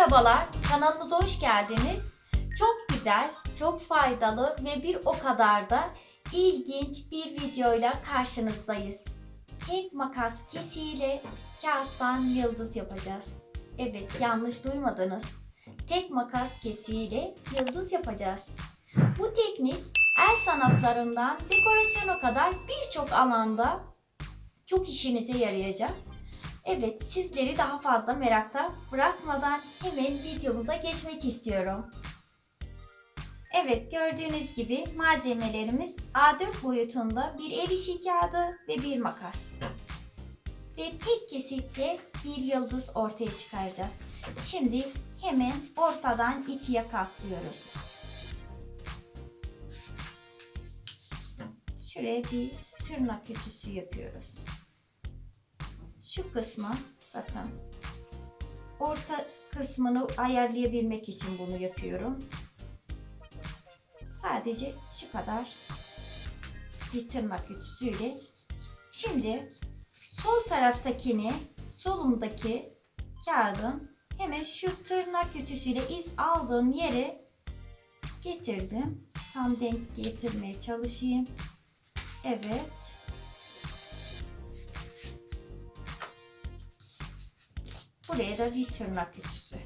Merhabalar, kanalımıza hoş geldiniz. Çok güzel, çok faydalı ve bir o kadar da ilginç bir videoyla karşınızdayız. Tek makas kesiğiyle kağıttan yıldız yapacağız. Evet, yanlış duymadınız. Tek makas kesiğiyle yıldız yapacağız. Bu teknik el sanatlarından dekorasyona kadar birçok alanda çok işinize yarayacak. Evet, sizleri daha fazla merakta bırakmadan hemen videomuza geçmek istiyorum. Evet, gördüğünüz gibi malzemelerimiz A4 boyutunda bir el işi kağıdı ve bir makas. Ve tek kesikle bir yıldız ortaya çıkaracağız. Şimdi hemen ortadan ikiye katlıyoruz. Şuraya bir tırnak ütüsü yapıyoruz. Şu kısmı bakın, orta kısmını ayarlayabilmek için bunu yapıyorum. Sadece şu kadar bir tırnak ütüsüyle. Şimdi sol taraftakini, solumdaki kağıdın hemen şu tırnak ütüsüyle iz aldığım yere getirdim. Tam denk getirmeye çalışayım. Evet. Buraya da bir tırnak ütüsü.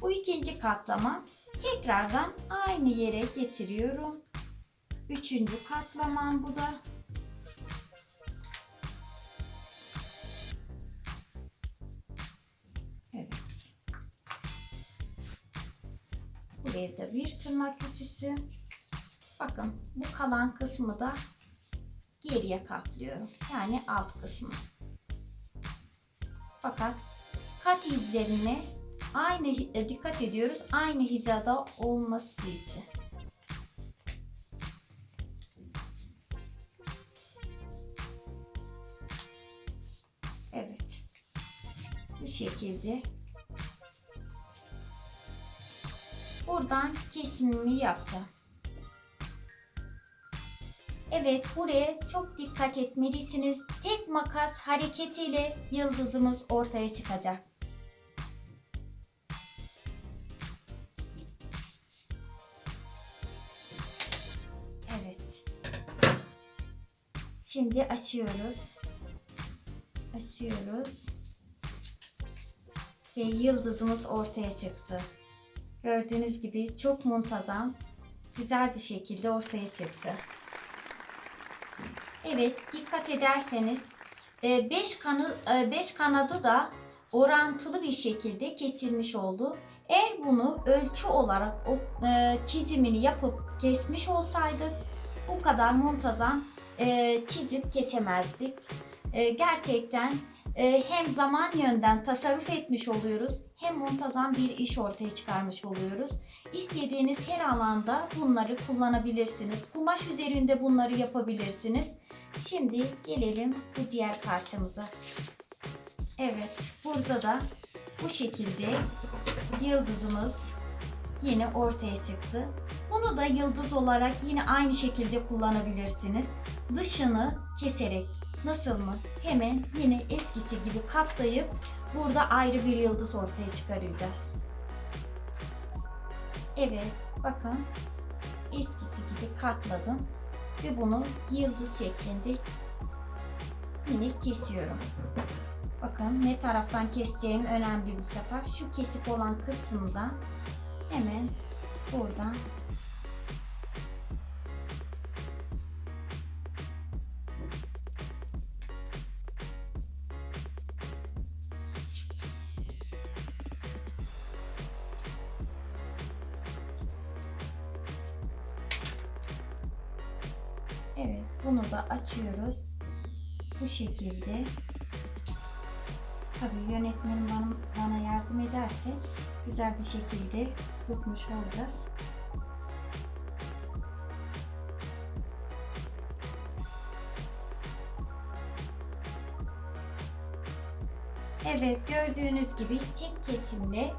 Bu ikinci katlama. Tekrardan aynı yere getiriyorum. Üçüncü katlamam bu da. Evet. Buraya da bir tırnak ütüsü. Bakın bu kalan kısmı da geriye katlıyorum. Yani alt kısmı. Fakat kat izlerine aynı dikkat ediyoruz. Aynı hizada olması için. Evet. Bu şekilde. Buradan kesimimi yapacağım. Evet, buraya çok dikkat etmelisiniz. Tek makas hareketiyle yıldızımız ortaya çıkacak. Evet. Şimdi açıyoruz. Açıyoruz. Ve yıldızımız ortaya çıktı. Gördüğünüz gibi çok muntazam, güzel bir şekilde ortaya çıktı. Evet, dikkat ederseniz 5 kanadı da orantılı bir şekilde kesilmiş oldu. Eğer bunu ölçü olarak çizimini yapıp kesmiş olsaydık bu kadar muntazam çizip kesemezdik. Gerçekten hem zaman yönden tasarruf etmiş oluyoruz, hem muntazam bir iş ortaya çıkarmış oluyoruz. İstediğiniz her alanda bunları kullanabilirsiniz. Kumaş üzerinde bunları yapabilirsiniz. Şimdi gelelim bu diğer parçamıza. Evet, burada da bu şekilde yıldızımız yine ortaya çıktı. Bunu da yıldız olarak yine aynı şekilde kullanabilirsiniz. Dışını keserek. Nasıl mı? Hemen yine eskisi gibi katlayıp burada ayrı bir yıldız ortaya çıkaracağız. Evet, bakın eskisi gibi katladım ve bunu yıldız şeklinde yine kesiyorum. Bakın ne taraftan keseceğim önemli bu sefer. Şu kesik olan kısımdan hemen buradan evet, bunu da açıyoruz. Bu şekilde. Tabii yönetmenim bana yardım ederse güzel bir şekilde tutmuş olacağız. Evet, gördüğünüz gibi tek kesimle,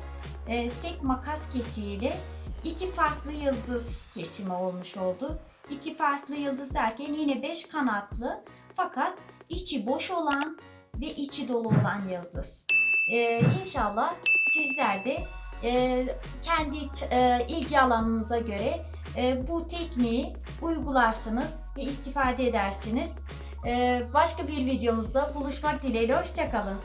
tek makas kesiğiyle iki farklı yıldız kesimi olmuş oldu. İki farklı yıldız derken yine 5 kanatlı fakat içi boş olan ve içi dolu olan yıldız. İnşallah sizler de kendi ilgi alanınıza göre bu tekniği uygularsınız ve istifade edersiniz. Başka bir videomuzda buluşmak dileğiyle. Hoşça kalın.